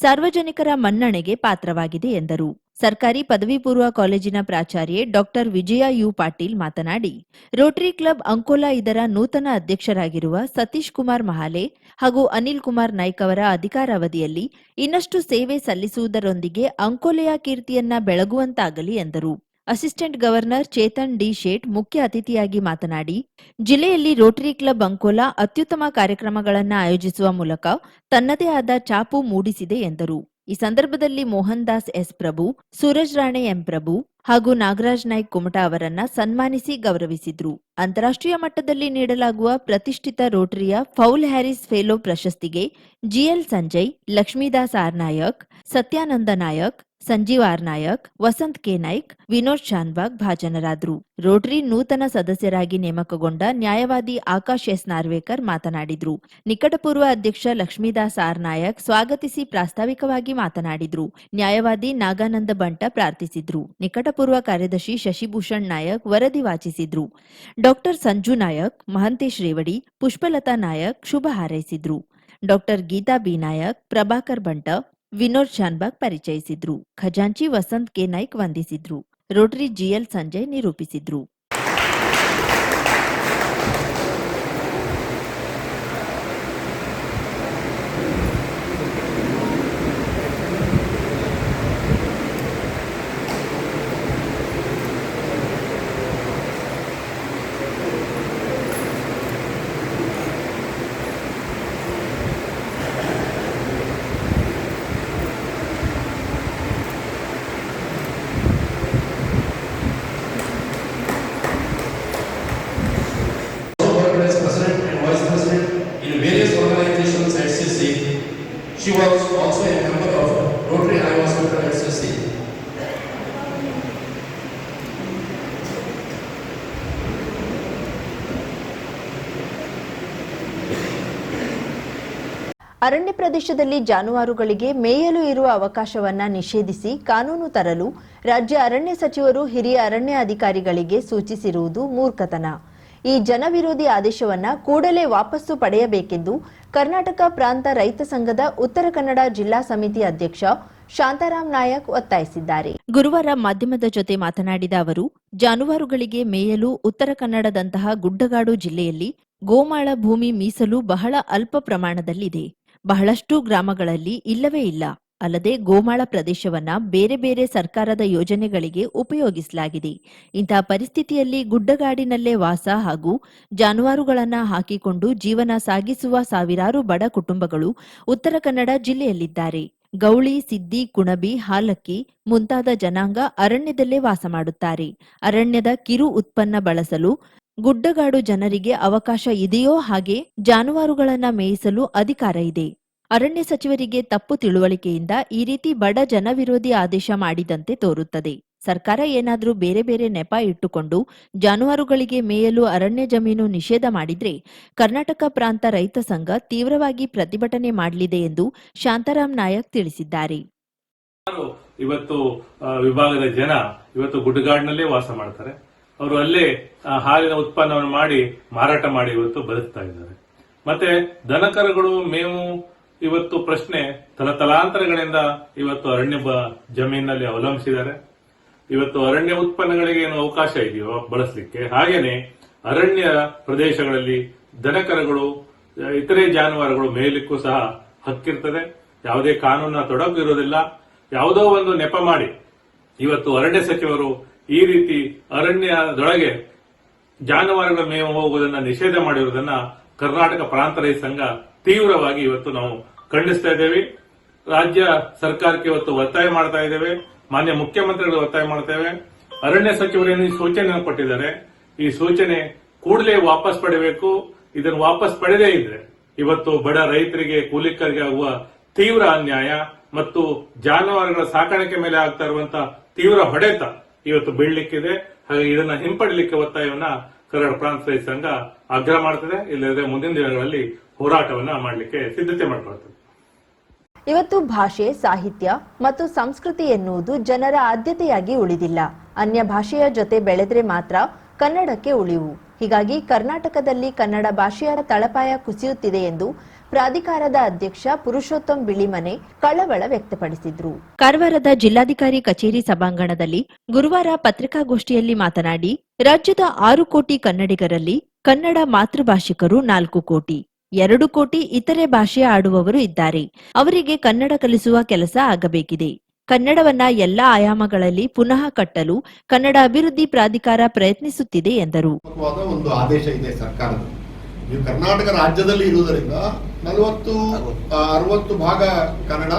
ಸಾರ್ವಜನಿಕರ ಮನ್ನಣೆಗೆ ಪಾತ್ರವಾಗಿದೆ ಎಂದರು. ಸರ್ಕಾರಿ ಪದವಿ ಪೂರ್ವ ಕಾಲೇಜಿನ ಪ್ರಾಚಾರ್ಯೆ ಡಾಕ್ಟರ್ ವಿಜಯ ಯು ಪಾಟೀಲ್ ಮಾತನಾಡಿ, ರೋಟರಿ ಕ್ಲಬ್ ಅಂಕೋಲಾ ಇದರ ನೂತನ ಅಧ್ಯಕ್ಷರಾಗಿರುವ ಸತೀಶ್ ಕುಮಾರ್ ಮಹಾಲೆ ಹಾಗೂ ಅನಿಲ್ ಕುಮಾರ್ ನಾಯ್ಕ್ ಅವರ ಅಧಿಕಾರಾವಧಿಯಲ್ಲಿ ಇನ್ನಷ್ಟು ಸೇವೆ ಸಲ್ಲಿಸುವುದರೊಂದಿಗೆ ಅಂಕೋಲೆಯ ಕೀರ್ತಿಯನ್ನ ಬೆಳಗುವಂತಾಗಲಿ ಎಂದರು. ಅಸಿಸ್ಟೆಂಟ್ ಗವರ್ನರ್ ಚೇತನ್ ಡಿ ಶೇಟ್ ಮುಖ್ಯ ಅತಿಥಿಯಾಗಿ ಮಾತನಾಡಿ, ಜಿಲ್ಲೆಯಲ್ಲಿ ರೋಟರಿ ಕ್ಲಬ್ ಅಂಕೋಲಾ ಅತ್ಯುತ್ತಮ ಕಾರ್ಯಕ್ರಮಗಳನ್ನು ಆಯೋಜಿಸುವ ಮೂಲಕ ತನ್ನದೇ ಆದ ಛಾಪು ಮೂಡಿಸಿದೆ ಎಂದರು. ಈ ಸಂದರ್ಭದಲ್ಲಿ ಮೋಹನ್ ದಾಸ್ ಎಸ್ ಪ್ರಭು, ಸೂರಜ್ ರಾಣೆ ಎಂ ಪ್ರಭು ಹಾಗೂ ನಾಗರಾಜ್ ನಾಯ್ಕ್ ಕುಮಟಾ ಅವರನ್ನ ಸನ್ಮಾನಿಸಿ ಗೌರವಿಸಿದ್ರು. ಅಂತಾರಾಷ್ಟ್ರೀಯ ಮಟ್ಟದಲ್ಲಿ ನೀಡಲಾಗುವ ಪ್ರತಿಷ್ಠಿತ ರೋಟರಿಯ ಫೌಲ್ ಹ್ಯಾರಿಸ್ ಫೆಲೋ ಪ್ರಶಸ್ತಿಗೆ GL Sanjay, Lakshmidas R Nayak, Satyananda Nayak, Sanjeev R Nayak, Vasanth K Naik, Vinod Shanbhag ಭಾಜನರಾದರು. ರೋಟರಿ ನೂತನ ಸದಸ್ಯರಾಗಿ ನೇಮಕಗೊಂಡ ನ್ಯಾಯವಾದಿ ಆಕಾಶ್ ಎಸ್ ನಾರ್ವೇಕರ್ ಮಾತನಾಡಿದ್ರು. ನಿಕಟಪೂರ್ವ ಅಧ್ಯಕ್ಷ ಲಕ್ಷ್ಮೀದಾಸ್ ಆರ್ ನಾಯಕ್ ಸ್ವಾಗತಿಸಿ ಪ್ರಾಸ್ತಾವಿಕವಾಗಿ ಮಾತನಾಡಿದ್ರು. ನ್ಯಾಯವಾದಿ ನಾಗಾನಂದ ಬಂಟ ಪ್ರಾರ್ಥಿಸಿದ್ರು. ನಿಕಟಪೂರ್ವ ಕಾರ್ಯದರ್ಶಿ ಶಶಿಭೂಷಣ್ ನಾಯಕ್ ವರದಿ ವಾಚಿಸಿದ್ರು. ಡಾಕ್ಟರ್ ಸಂಜು ನಾಯಕ್, ಮಹಂತೇಶ್ ರೇವಡಿ, ಪುಷ್ಪಲತಾ ನಾಯಕ್ ಶುಭ ಹಾರೈಸಿದ್ರು. ಡಾಕ್ಟರ್ ಗೀತಾ ಬಿ ನಾಯಕ್, ಪ್ರಭಾಕರ್ ಬಂಟ, ವಿನೋದ್ ಶಾನ್ಬಾಗ್ ಪರಿಚಯಿಸಿದ್ರು. ಖಜಾಂಚಿ ವಸಂತ್ ಕೆ ನಾಯ್ಕ್ ವಂದಿಸಿದ್ರು. ರೋಟರಿ ಜಿಎಲ್ ಸಂಜಯ್ ನಿರೂಪಿಸಿದ್ರು. As president and vice president in various organizations at CC. She was also a member of Rotary Eye Hospital at CC. ಅರಣ್ಯ ಪ್ರದೇಶದಲ್ಲಿ ಜಾನುವಾರುಗಳಿಗೆ ಮೇಯಲು ಇರುವ ಅವಕಾಶವನ್ನ ನಿಷೇಧಿಸಿ ಕಾನೂನು ತರಲು ರಾಜ್ಯ ಅರಣ್ಯ ಸಚಿವರು ಹಿರಿಯ ಅರಣ್ಯ ಅಧಿಕಾರಿಗಳಿಗೆ ಸೂಚಿಸಿರುವುದು ಮೂರ್ಖತನ. ಈ ಜನವಿರೋಧಿ ಆದೇಶವನ್ನ ಕೂಡಲೇ ವಾಪಸ್ಸು ಪಡೆಯಬೇಕೆಂದು ಕರ್ನಾಟಕ ಪ್ರಾಂತ ರೈತ ಸಂಘದ ಉತ್ತರ ಕನ್ನಡ ಜಿಲ್ಲಾ ಸಮಿತಿ ಅಧ್ಯಕ್ಷ ಶಾಂತಾರಾಮ್ ನಾಯಕ್ ಒತ್ತಾಯಿಸಿದ್ದಾರೆ. ಗುರುವಾರ ಮಾಧ್ಯಮದ ಜೊತೆ ಮಾತನಾಡಿದ ಅವರು, ಜಾನುವಾರುಗಳಿಗೆ ಮೇಯಲು ಉತ್ತರ ಕನ್ನಡದಂತಹ ಗುಡ್ಡಗಾಡು ಜಿಲ್ಲೆಯಲ್ಲಿ ಗೋಮಾಳ ಭೂಮಿ ಮೀಸಲು ಬಹಳ ಅಲ್ಪ ಪ್ರಮಾಣದಲ್ಲಿದೆ. ಬಹಳಷ್ಟು ಗ್ರಾಮಗಳಲ್ಲಿ ಇಲ್ಲವೇ ಇಲ್ಲ. ಅಲ್ಲದೆ ಗೋಮಾಳ ಪ್ರದೇಶವನ್ನ ಬೇರೆ ಬೇರೆ ಸರ್ಕಾರದ ಯೋಜನೆಗಳಿಗೆ ಉಪಯೋಗಿಸಲಾಗಿದೆ. ಇಂತಹ ಪರಿಸ್ಥಿತಿಯಲ್ಲಿ ಗುಡ್ಡಗಾಡಿನಲ್ಲೇ ವಾಸ ಹಾಗೂ ಜಾನುವಾರುಗಳನ್ನ ಹಾಕಿಕೊಂಡು ಜೀವನ ಸಾಗಿಸುವ ಸಾವಿರಾರು ಬಡ ಕುಟುಂಬಗಳು ಉತ್ತರ ಕನ್ನಡ ಜಿಲ್ಲೆಯಲ್ಲಿದ್ದಾರೆ. ಗೌಳಿ, ಸಿದ್ದಿ, ಕುಣಬಿ, ಹಾಲಕ್ಕಿ ಮುಂತಾದ ಜನಾಂಗ ಅರಣ್ಯದಲ್ಲೇ ವಾಸ ಮಾಡುತ್ತಾರೆ. ಅರಣ್ಯದ ಕಿರು ಉತ್ಪನ್ನ ಬಳಸಲು ಗುಡ್ಡಗಾಡು ಜನರಿಗೆ ಅವಕಾಶ ಇದೆಯೋ ಹಾಗೆ ಜಾನುವಾರುಗಳನ್ನ ಮೇಯಿಸಲು ಅಧಿಕಾರ ಇದೆ. ಅರಣ್ಯ ಸಚಿವರಿಗೆ ತಪ್ಪು ತಿಳುವಳಿಕೆಯಿಂದ ಈ ರೀತಿ ಬಡ ಜನವಿರೋಧಿ ಆದೇಶ ಮಾಡಿದಂತೆ ತೋರುತ್ತದೆ. ಸರ್ಕಾರ ಏನಾದರೂ ಬೇರೆ ಬೇರೆ ನೆಪ ಇಟ್ಟುಕೊಂಡು ಜಾನುವಾರುಗಳಿಗೆ ಮೇಯಲು ಅರಣ್ಯ ಜಮೀನು ನಿಷೇಧ ಮಾಡಿದ್ರೆ ಕರ್ನಾಟಕ ಪ್ರಾಂತ ರೈತ ಸಂಘ ತೀವ್ರವಾಗಿ ಪ್ರತಿಭಟನೆ ಮಾಡಲಿದೆ ಎಂದು ಶಾಂತಾರಾಮ್ ನಾಯಕ್ ತಿಳಿಸಿದ್ದಾರೆ. ಇವತ್ತು ವಿಭಾಗದ ಜನ ಇವತ್ತು ಗುಡ್ಡಗಾಡಿನಲ್ಲೇ ವಾಸ ಮಾಡ್ತಾರೆ. ಅವರು ಅಲ್ಲೇ ಹಾಲಿನ ಉತ್ಪನ್ನವನ್ನು ಮಾಡಿ ಮಾರಾಟ ಮಾಡಿ ಇವತ್ತು ಬದುಕ್ತಾ ಇದ್ದಾರೆ. ಮತ್ತೆ ದನಕರುಗಳು ಮೇವು ಇವತ್ತು ಪ್ರಶ್ನೆ ತಲತಲಾಂತರಗಳಿಂದ ಇವತ್ತು ಅರಣ್ಯ ಜಮೀನಿನಲ್ಲಿ ಅವಲಂಬಿಸಿದ್ದಾರೆ. ಇವತ್ತು ಅರಣ್ಯ ಉತ್ಪನ್ನಗಳಿಗೆ ಏನು ಅವಕಾಶ ಇದೆಯೋ ಬಳಸಲಿಕ್ಕೆ, ಹಾಗೇನೆ ಅರಣ್ಯ ಪ್ರದೇಶಗಳಲ್ಲಿ ದನಕರುಗಳು ಇತರೆ ಜಾನುವಾರುಗಳು ಮೇಯಲಿಕ್ಕೂ ಸಹ ಹಕ್ಕಿರ್ತದೆ. ಯಾವುದೇ ಕಾನೂನಿನ ತೊಡಕು ಇರೋದಿಲ್ಲ. ಯಾವುದೋ ಒಂದು ನೆಪ ಮಾಡಿ ಇವತ್ತು ಅರಣ್ಯ ಸಚಿವರು ಈ ರೀತಿ ಅರಣ್ಯದೊಳಗೆ ಜಾನುವಾರುಗಳ ಮೇವು ಹೋಗುವುದನ್ನ ನಿಷೇಧ ಮಾಡಿರುವುದನ್ನ ಕರ್ನಾಟಕ ಪ್ರಾಂತ ರೈತ ಸಂಘ ತೀವ್ರವಾಗಿ ಇವತ್ತು ನಾವು ಖಂಡಿಸ್ತಾ ಇದ್ದೇವೆ. ರಾಜ್ಯ ಸರ್ಕಾರಕ್ಕೆ ಇವತ್ತು ಒತ್ತಾಯ ಮಾಡ್ತಾ ಇದ್ದೇವೆ. ಮಾನ್ಯ ಮುಖ್ಯಮಂತ್ರಿಗಳು ಒತ್ತಾಯ ಮಾಡ್ತೇವೆ. ಅರಣ್ಯ ಸಚಿವರೇನು ಸೂಚನೆ ಕೊಟ್ಟಿದ್ದಾರೆ, ಈ ಸೂಚನೆ ಕೂಡಲೇ ವಾಪಸ್ ಪಡೆಯಬೇಕು. ಇದನ್ನು ವಾಪಸ್ ಪಡೆದೇ ಇದ್ರೆ ಇವತ್ತು ಬಡ ರೈತರಿಗೆ, ಕೂಲಿಕರಿಗೆ ಆಗುವ ತೀವ್ರ ಅನ್ಯಾಯ ಮತ್ತು ಜಾನುವಾರುಗಳ ಸಾಕಾಣಿಕೆ ಮೇಲೆ ಆಗ್ತಾ ಇರುವಂತಹ ತೀವ್ರ ಹೊಡೆತ ಇವತ್ತು ಬೀಳಲಿಕ್ಕಿದೆ. ಹಾಗೆ ಇದನ್ನ ಹಿಂಪಡಲಿಕ್ಕೆ ಒತ್ತಾಯವನ್ನ ಕರ್ನಾಟಕ ಪ್ರಾಂತ ರೈತ ಸಂಘ ಆಗ್ರಹ ಮಾಡ್ತದೆ. ಇಲ್ಲದೆ ಮುಂದಿನ ದಿನಗಳಲ್ಲಿ ಹೋರಾಟವನ್ನ ಮಾಡಲಿಕ್ಕೆ ಸಿದ್ಧತೆ ಮಾಡಿಕೊಳ್ತದೆ. ಇವತ್ತು ಭಾಷೆ, ಸಾಹಿತ್ಯ ಮತ್ತು ಸಂಸ್ಕೃತಿ ಎನ್ನುವುದು ಜನರ ಆದ್ಯತೆಯಾಗಿ ಉಳಿದಿಲ್ಲ. ಅನ್ಯ ಭಾಷೆಯ ಜೊತೆ ಬೆಳೆದ್ರೆ ಮಾತ್ರ ಕನ್ನಡಕ್ಕೆ ಉಳಿವು. ಹೀಗಾಗಿ ಕರ್ನಾಟಕದಲ್ಲಿ ಕನ್ನಡ ಭಾಷೆಯ ತಳಪಾಯ ಕುಸಿಯುತ್ತಿದೆ ಎಂದು ಪ್ರಾಧಿಕಾರದ ಅಧ್ಯಕ್ಷ ಪುರುಷೋತ್ತಮ್ ಬಿಳಿಮನೆ ಕಳವಳ ವ್ಯಕ್ತಪಡಿಸಿದ್ರು. ಕಾರವಾರದ ಜಿಲ್ಲಾಧಿಕಾರಿ ಕಚೇರಿ ಸಭಾಂಗಣದಲ್ಲಿ ಗುರುವಾರ ಪತ್ರಿಕಾಗೋಷ್ಠಿಯಲ್ಲಿ ಮಾತನಾಡಿ, ರಾಜ್ಯದ 6 ಕೋಟಿ ಕನ್ನಡಿಗರಲ್ಲಿ ಕನ್ನಡ ಮಾತೃಭಾಷಿಕರು 4 ಕೋಟಿ, 2 ಕೋಟಿ ಇತರೆ ಭಾಷೆ ಆಡುವವರು ಇದ್ದಾರೆ. ಅವರಿಗೆ ಕನ್ನಡ ಕಲಿಸುವ ಕೆಲಸ ಆಗಬೇಕಿದೆ. ಕನ್ನಡವನ್ನ ಎಲ್ಲಾ ಆಯಾಮಗಳಲ್ಲಿ ಪುನಃ ಕಟ್ಟಲು ಕನ್ನಡ ಅಭಿವೃದ್ಧಿ ಪ್ರಾಧಿಕಾರ ಪ್ರಯತ್ನಿಸುತ್ತಿದೆ ಎಂದರು. ಒಂದು ಆದೇಶ ಇದೆ ಸರ್ಕಾರದ. ನೀವು ಕರ್ನಾಟಕ ರಾಜ್ಯದಲ್ಲಿ ಇರುವುದರಿಂದ 40-60 ಭಾಗ ಕನ್ನಡ,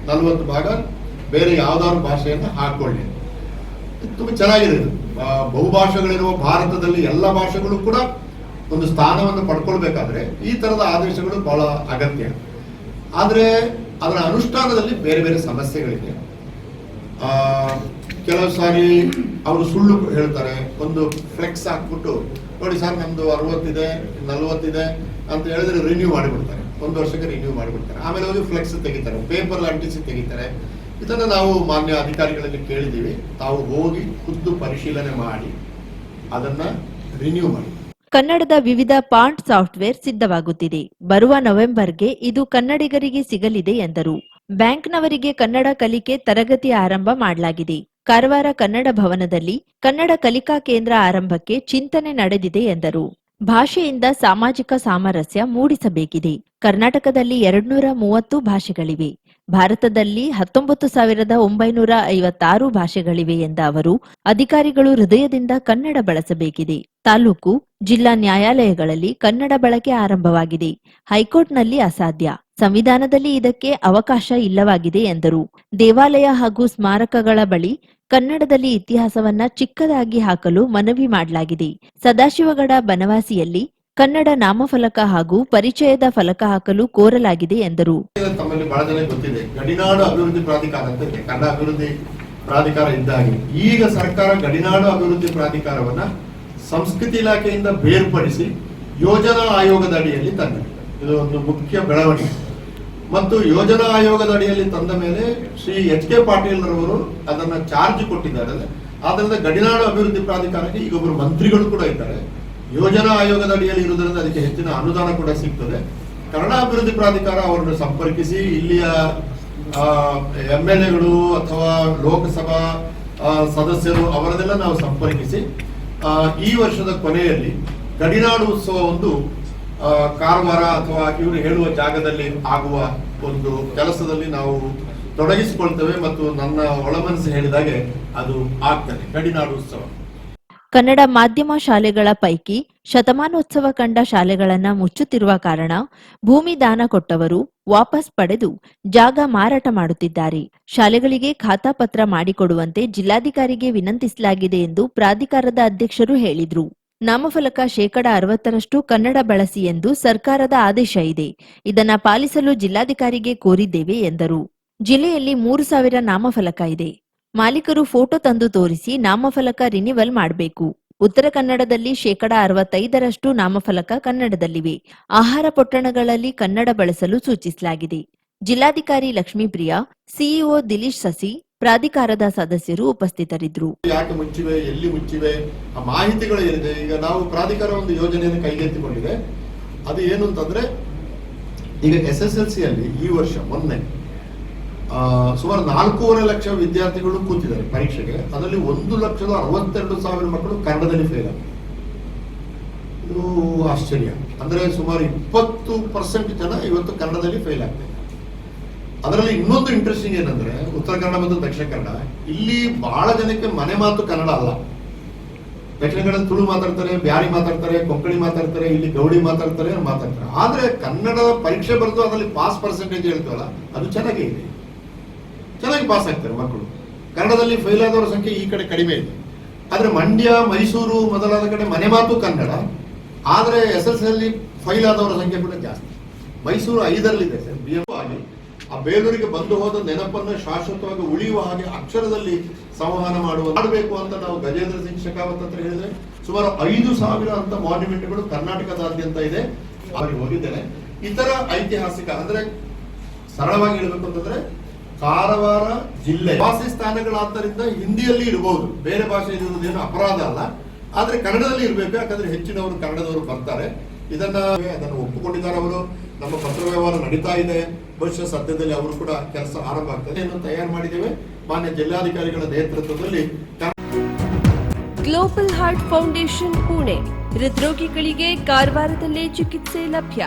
40 ಭಾಗ ಬೇರೆ ಯಾವ್ದಾದ್ರು ಭಾಷೆಯನ್ನು ಹಾಕೊಳ್ಳಿ. ತುಂಬಾ ಚೆನ್ನಾಗಿದೆ. ಬಹುಭಾಷೆಗಳಿರುವ ಭಾರತದಲ್ಲಿ ಎಲ್ಲ ಭಾಷೆಗಳು ಕೂಡ ಒಂದು ಸ್ಥಾನವನ್ನು ಪಡ್ಕೊಳ್ಬೇಕಾದ್ರೆ ಈ ತರದ ಆದೇಶಗಳು ಬಹಳ ಅಗತ್ಯ. ಆದ್ರೆ ಅದರ ಅನುಷ್ಠಾನದಲ್ಲಿ ಬೇರೆ ಬೇರೆ ಸಮಸ್ಯೆಗಳಿದೆ. ಕೆಲವು ಸಾರಿ ಅವರು ಸುಳ್ಳು ಹೇಳ್ತಾರೆ. ಒಂದು ಫ್ಲೆಕ್ಸ್ ಹಾಕ್ಬಿಟ್ಟು, ನೋಡಿ ಸರ್ ನಮ್ದು 60 ಇದೆ 40 ಇದೆ ಅಂತ ಹೇಳಿದ್ರೆ ರಿನ್ಯೂ ಮಾಡಿಬಿಡ್ತಾರೆ. 1 ವರ್ಷಕ್ಕೆ ರಿನ್ಯೂ ಮಾಡಿಬಿಡ್ತಾರೆ. ಆಮೇಲೆ ಹೋಗಿ ಫ್ಲೆಕ್ಸ್ ತೆಗಿತಾರೆ, ಪೇಪರ್ ಅಂಟಿಸಿ ತೆಗಿತಾರೆ. ಇದನ್ನ ನಾವು ಮಾನ್ಯ ಅಧಿಕಾರಿಗಳಲ್ಲಿ ಕೇಳಿದ್ದೀವಿ. ತಾವು ಹೋಗಿ ಖುದ್ದು ಪರಿಶೀಲನೆ ಮಾಡಿ ಅದನ್ನ ರಿನ್ಯೂ ಮಾಡಿ. ಕನ್ನಡದ ವಿವಿಧ ಫಾಂಟ್ ಸಾಫ್ಟ್ವೇರ್ ಸಿದ್ಧವಾಗುತ್ತಿದೆ. ಬರುವ ನವೆಂಬರ್ಗೆ ಇದು ಕನ್ನಡಿಗರಿಗೆ ಸಿಗಲಿದೆ ಎಂದರು. ಬ್ಯಾಂಕ್ನವರಿಗೆ ಕನ್ನಡ ಕಲಿಕೆ ತರಗತಿ ಆರಂಭ ಮಾಡಲಾಗಿದೆ. ಕಾರವಾರ ಕನ್ನಡ ಭವನದಲ್ಲಿ ಕನ್ನಡ ಕಲಿಕಾ ಕೇಂದ್ರ ಆರಂಭಕ್ಕೆ ಚಿಂತನೆ ನಡೆದಿದೆ ಎಂದರು. ಭಾಷೆಯಿಂದ ಸಾಮಾಜಿಕ ಸಾಮರಸ್ಯ ಮೂಡಿಸಬೇಕಿದೆ. ಕರ್ನಾಟಕದಲ್ಲಿ 230 ಭಾಷೆಗಳಿವೆ. ಭಾರತದಲ್ಲಿ 19,956 ಭಾಷೆಗಳಿವೆ ಎಂದ ಅವರು, ಅಧಿಕಾರಿಗಳು ಹೃದಯದಿಂದ ಕನ್ನಡ ಬಳಸಬೇಕಿದೆ. ತಾಲೂಕು, ಜಿಲ್ಲಾ ನ್ಯಾಯಾಲಯಗಳಲ್ಲಿ ಕನ್ನಡ ಬಳಕೆ ಆರಂಭವಾಗಿದೆ. ಹೈಕೋರ್ಟ್ನಲ್ಲಿ ಅಸಾಧ್ಯ. ಸಂವಿಧಾನದಲ್ಲಿ ಇದಕ್ಕೆ ಅವಕಾಶ ಇಲ್ಲವಾಗಿದೆ ಎಂದರು. ದೇವಾಲಯ ಹಾಗೂ ಸ್ಮಾರಕಗಳ ಬಳಿ ಕನ್ನಡದಲ್ಲಿ ಇತಿಹಾಸವನ್ನ ಚಿಕ್ಕದಾಗಿ ಹಾಕಲು ಮನವಿ ಮಾಡಲಾಗಿದೆ. ಸದಾಶಿವಗಡ ಬನವಾಸಿಯಲ್ಲಿ ಕನ್ನಡ ನಾಮಫಲಕ ಹಾಗೂ ಪರಿಚಯದ ಫಲಕ ಹಾಕಲು ಕೋರಲಾಗಿದೆ ಎಂದರು. ತಮ್ಮಲ್ಲಿ ಬಹಳ ಜನ ಗೊತ್ತಿದೆ, ಗಡಿನಾಡು ಅಭಿವೃದ್ಧಿ ಪ್ರಾಧಿಕಾರ ಅಂತ ಇದೆ, ಕನ್ನಡ ಅಭಿವೃದ್ಧಿ ಪ್ರಾಧಿಕಾರ ಇದ್ದಾಗೆ. ಈಗ ಸರ್ಕಾರ ಗಡಿನಾಡು ಅಭಿವೃದ್ಧಿ ಪ್ರಾಧಿಕಾರವನ್ನ ಸಂಸ್ಕೃತಿ ಇಲಾಖೆಯಿಂದ ಬೇರ್ಪಡಿಸಿ ಯೋಜನಾ ಆಯೋಗದ ಅಡಿಯಲ್ಲಿ ತಂದಿದೆ. ಇದು ಒಂದು ಮುಖ್ಯ ಬೆಳವಣಿಗೆ. ಮತ್ತು ಯೋಜನಾ ಆಯೋಗದ ಅಡಿಯಲ್ಲಿ ತಂದ ಮೇಲೆ ಶ್ರೀ ಎಚ್ ಕೆ ಪಾಟೀಲ್ ರವರು ಅದನ್ನ ಚಾರ್ಜ್ ಕೊಟ್ಟಿದ್ದಾರೆ. ಆದ್ರಿಂದ ಗಡಿನಾಡು ಅಭಿವೃದ್ಧಿ ಪ್ರಾಧಿಕಾರಕ್ಕೆ ಈಗ ಒಬ್ಬರು ಮಂತ್ರಿಗಳು ಕೂಡ ಇದ್ದಾರೆ. ಯೋಜನಾ ಆಯೋಗದ ಅಡಿಯಲ್ಲಿ ಇರುವುದರಿಂದ ಅದಕ್ಕೆ ಹೆಚ್ಚಿನ ಅನುದಾನ ಕೂಡ ಸಿಗ್ತದೆ. ಕನ್ನಡ ಅಭಿವೃದ್ಧಿ ಪ್ರಾಧಿಕಾರ ಅವರನ್ನು ಸಂಪರ್ಕಿಸಿ ಇಲ್ಲಿಯ MLAಗಳು ಅಥವಾ ಲೋಕಸಭಾ ಸದಸ್ಯರು ಅವರನ್ನೆಲ್ಲ ನಾವು ಸಂಪರ್ಕಿಸಿ ಈ ವರ್ಷದ ಕೊನೆಯಲ್ಲಿ ಗಡಿನಾಡು ಉತ್ಸವ ಒಂದು ಕಾರವಾರ ಅಥವಾ ಇವರು ಹೇಳುವ ಜಾಗದಲ್ಲಿ ಆಗುವ ಒಂದು ಕೆಲಸದಲ್ಲಿ ನಾವು ತೊಡಗಿಸಿಕೊಳ್ತೇವೆ ಮತ್ತು ನನ್ನ ಒಳಮನಸ್ಸು ಹೇಳಿದಾಗೆ ಅದು ಆಗ್ತದೆ. ಗಡಿನಾಡು ಉತ್ಸವ ಕನ್ನಡ ಮಾಧ್ಯಮ ಶಾಲೆಗಳ ಪೈಕಿ ಶತಮಾನೋತ್ಸವ ಕಂಡ ಶಾಲೆಗಳನ್ನ ಮುಚ್ಚುತ್ತಿರುವ ಕಾರಣ ಭೂಮಿ ದಾನ ಕೊಟ್ಟವರು ವಾಪಸ್ ಪಡೆದು ಜಾಗ ಮಾರಾಟ ಮಾಡುತ್ತಿದ್ದಾರೆ. ಶಾಲೆಗಳಿಗೆ ಖಾತಾಪತ್ರ ಮಾಡಿಕೊಡುವಂತೆ ಜಿಲ್ಲಾಧಿಕಾರಿಗೆ ವಿನಂತಿಸಲಾಗಿದೆ ಎಂದು ಪ್ರಾಧಿಕಾರದ ಅಧ್ಯಕ್ಷರು ಹೇಳಿದ್ರು. ನಾಮಫಲಕ 60% ಕನ್ನಡ ಬಳಸಿ ಎಂದು ಸರ್ಕಾರದ ಆದೇಶ ಇದೆ. ಇದನ್ನ ಪಾಲಿಸಲು ಜಿಲ್ಲಾಧಿಕಾರಿಗೆ ಕೋರಿದ್ದೇವೆ ಎಂದರು. ಜಿಲ್ಲೆಯಲ್ಲಿ 3,000 ನಾಮಫಲಕ ಇದೆ. ಮಾಲೀಕರು ಫೋಟೋ ತಂದು ತೋರಿಸಿ ನಾಮಫಲಕ ರಿನಿವಲ್ ಮಾಡಬೇಕು. ಉತ್ತರ ಕನ್ನಡದಲ್ಲಿ 65% ನಾಮಫಲಕ ಕನ್ನಡದಲ್ಲಿವೆ. ಆಹಾರ ಪೊಟ್ಟಣಗಳಲ್ಲಿ ಕನ್ನಡ ಬಳಸಲು ಸೂಚಿಸಲಾಗಿದೆ. ಜಿಲ್ಲಾಧಿಕಾರಿ ಲಕ್ಷ್ಮೀಪ್ರಿಯಾ, ಸಿಇಒ ದಿಲೀಶ್ ಸಸಿ, ಪ್ರಾಧಿಕಾರದ ಸದಸ್ಯರು ಉಪಸ್ಥಿತರಿದ್ದರು. ಯಾಕೆ ಮುಚ್ಚಿವೆ, ಎಲ್ಲಿ ಮುಚ್ಚಿವೆ, ಆ ಮಾಹಿತಿಗಳು ಏನಿದೆ. ಈಗ ನಾವು ಪ್ರಾಧಿಕಾರ ಒಂದು ಯೋಜನೆಯನ್ನು ಕೈಗೆತ್ತಿಕೊಂಡಿದೆ. ಅದು ಏನು ಅಂತಂದ್ರೆ, ಈಗ SSLC ಅಲ್ಲಿ ಈ ವರ್ಷ ಮೊನ್ನೆ ಸುಮಾರು 4.5 ಲಕ್ಷ ವಿದ್ಯಾರ್ಥಿಗಳು ಕೂತಿದ್ದಾರೆ ಪರೀಕ್ಷೆಗೆ. ಅದರಲ್ಲಿ 1,62,000 ಮಕ್ಕಳು ಕನ್ನಡದಲ್ಲಿ ಫೇಲ್ ಆಗಿದೆ. ಇದು ಆಶ್ಚರ್ಯ. ಅಂದ್ರೆ ಸುಮಾರು 20% ಜನ ಇವತ್ತು ಕನ್ನಡದಲ್ಲಿ ಫೇಲ್ ಆಗ್ತಾರೆ. ಅದರಲ್ಲಿ ಇನ್ನೊಂದು ಇಂಟ್ರೆಸ್ಟಿಂಗ್ ಏನಂದ್ರೆ, ಉತ್ತರ ಕನ್ನಡ ಮತ್ತು ದಕ್ಷಿಣ ಕನ್ನಡ ಇಲ್ಲಿ ಬಹಳ ಜನಕ್ಕೆ ಮನೆ ಮಾತು ಕನ್ನಡ ಅಲ್ಲ. ದಕ್ಷಿಣ ಕನ್ನಡ ತುಳು ಮಾತಾಡ್ತಾರೆ, ಬ್ಯಾರಿ ಮಾತಾಡ್ತಾರೆ, ಕೊಂಕಣಿ ಮಾತಾಡ್ತಾರೆ, ಇಲ್ಲಿ ಗೌಡಿ ಮಾತಾಡ್ತಾರೆ. ಆದ್ರೆ ಕನ್ನಡ ಪರೀಕ್ಷೆ ಬರೆದು ಅದರಲ್ಲಿ ಪಾಸ್ ಪರ್ಸೆಂಟೇಜ್ ಹೇಳ್ತೀವಲ್ಲ, ಅದು ಚೆನ್ನಾಗಿ ಇದೆ. ಚೆನ್ನಾಗಿ ಪಾಸ್ ಆಗ್ತಾರೆ ಮಕ್ಕಳು. ಕನ್ನಡದಲ್ಲಿ ಫೇಲ್ ಆದವರ ಸಂಖ್ಯೆ ಈ ಕಡೆ ಕಡಿಮೆ ಇದೆ. ಆದ್ರೆ ಮಂಡ್ಯ, ಮೈಸೂರು ಮೊದಲಾದ ಕಡೆ ಮನೆ ಮಾತು ಕನ್ನಡ, ಆದ್ರೆ SSLC ಅಲ್ಲಿ ಫೈಲ್ ಆದವರ ಸಂಖ್ಯೆ ಕೂಡ ಜಾಸ್ತಿ. ಮೈಸೂರು 5ರಲ್ಲಿದೆ ಸರ್. BF ಆಗಿ ಆ ಬೇಲೂರಿಗೆ ಬಂದು ಹೋದ ನೆನಪನ್ನು ಶಾಶ್ವತವಾಗಿ ಉಳಿಯುವ ಹಾಗೆ ಅಕ್ಷರದಲ್ಲಿ ಸಂವಹನ ಮಾಡಬೇಕು ಅಂತ ನಾವು ಗಜೇಂದ್ರ ಸಿಂಗ್ ಶೆಖಾವತ್ ಹತ್ರ ಹೇಳಿದ್ರೆ ಸುಮಾರು 5,000 ಅಂತ ಮಾನ್ಯುಮೆಂಟ್ಗಳು ಕರ್ನಾಟಕದಾದ್ಯಂತ ಇದೆ. ಅವರಿಗೆ ಹೋಗಿದ್ದೇನೆ. ಇತರ ಐತಿಹಾಸಿಕ ಅಂದ್ರೆ ಸರಳವಾಗಿ ಹೇಳಬೇಕು ಅಂತಂದ್ರೆ ಕಾರವಾರ ಜಿಲ್ಲೆ ವಾಸಿ ಸ್ಥಾನಗಳಾದ್ದರಿಂದ ಹಿಂದಿಯಲ್ಲಿ ಇರಬಹುದು, ಬೇರೆ ಭಾಷೆ ಇರುವುದೇನು ಅಪರಾಧ ಅಲ್ಲ. ಆದ್ರೆ ಕನ್ನಡದಲ್ಲಿ ಇರಬೇಕು, ಯಾಕಂದ್ರೆ ಹೆಚ್ಚಿನವರು ಕನ್ನಡದವರು ಬರ್ತಾರೆ. ಅದನ್ನು ಒಪ್ಪಿಕೊಂಡಿದ್ದಾರೆ ಅವರು. ನಮ್ಮ ಪತ್ರ ವ್ಯವಹಾರ ನಡೀತಾ ಇದೆ. ಬಹುಶಃ ಸದ್ಯದಲ್ಲಿ ಅವರು ಕೂಡ ಕೆಲಸ ಆರಂಭ ಆಗ್ತದೆ. ತಯಾರು ಮಾಡಿದ್ದೇವೆ ಮಾನ್ಯ ಜಿಲ್ಲಾಧಿಕಾರಿಗಳ ನೇತೃತ್ವದಲ್ಲಿ. ಗ್ಲೋಬಲ್ ಹಾರ್ಟ್ ಫೌಂಡೇಶನ್ ಪುಣೆ ಹೃದ್ರೋಗಿಗಳಿಗೆ ಕಾರವಾರದಲ್ಲೇ ಚಿಕಿತ್ಸೆ ಲಭ್ಯ.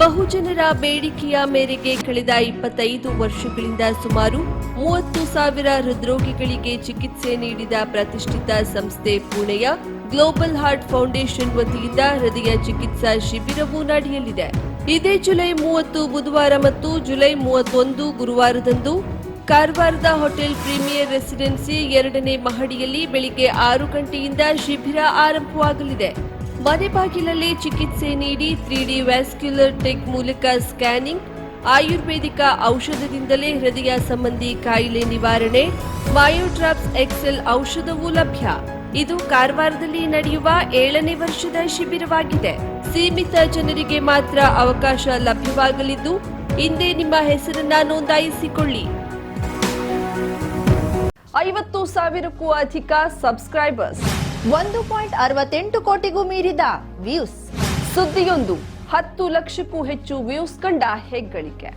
ಬಹುಜನರ ಬೇಡಿಕೆಯ ಮೇರೆಗೆ ಕಳೆದ 25 ವರ್ಷಗಳಿಂದ ಸುಮಾರು 30,000 ಹೃದ್ರೋಗಿಗಳಿಗೆ ಚಿಕಿತ್ಸೆ ನೀಡಿದ ಪ್ರತಿಷ್ಠಿತ ಸಂಸ್ಥೆ ಪುಣೆಯ ಗ್ಲೋಬಲ್ ಹಾರ್ಟ್ ಫೌಂಡೇಶನ್ ವತಿಯಿಂದ ಹೃದಯ ಚಿಕಿತ್ಸಾ ಶಿಬಿರವು ನಡೆಯಲಿದೆ. ಇದೇ ಜುಲೈ 30 ಬುಧವಾರ ಮತ್ತು ಜುಲೈ 31 ಗುರುವಾರದಂದು ಕಾರವಾರದ ಹೋಟೆಲ್ ಪ್ರೀಮಿಯರ್ ರೆಸಿಡೆನ್ಸಿ 2ನೇ ಮಹಡಿಯಲ್ಲಿ ಬೆಳಿಗ್ಗೆ 6 ಗಂಟೆಯಿಂದ ಶಿಬಿರ ಆರಂಭವಾಗಲಿದೆ. ಮನೆ ಬಾಗಿಲಲ್ಲಿ ಚಿಕಿತ್ಸೆ ನೀಡಿ 3D ವ್ಯಾಸ್ಕ್ಯುಲರ್ ಟೆಕ್ ಮೂಲಕ ಸ್ಕ್ಯಾನಿಂಗ್, ಆಯುರ್ವೇದಿಕ ಔಷಧದಿಂದಲೇ ಹೃದಯ ಸಂಬಂಧಿ ಕಾಯಿಲೆ ನಿವಾರಣೆ, ಮಯೋಟ್ರಾಪ್ಸ್ XL ಔಷಧವೂ ಲಭ್ಯ. ಇದು ಕಾರವಾರದಲ್ಲಿ ನಡೆಯುವ 7ನೇ ವರ್ಷದ ಶಿಬಿರವಾಗಿದೆ. ಸೀಮಿತ ಜನರಿಗೆ ಮಾತ್ರ ಅವಕಾಶ ಲಭ್ಯವಾಗಲಿದ್ದು, ಇಂದೇ ನಿಮ್ಮ ಹೆಸರನ್ನ ನೋಂದಾಯಿಸಿಕೊಳ್ಳಿ. 50,000ಕ್ಕೂ ಅಧಿಕ ಸಬ್ಸ್ಕ್ರೈಬರ್ಸ್, 1.68 ಕೋಟಿಗೂ ಮೀರಿದ ವ್ಯೂಸ್. ಸುದ್ದಿಯೊಂದು 10 ಲಕ್ಷಕ್ಕೂ ಹೆಚ್ಚು ವ್ಯೂಸ್ ಕಂಡ ಹೆಗ್ಗಳಿಕೆ.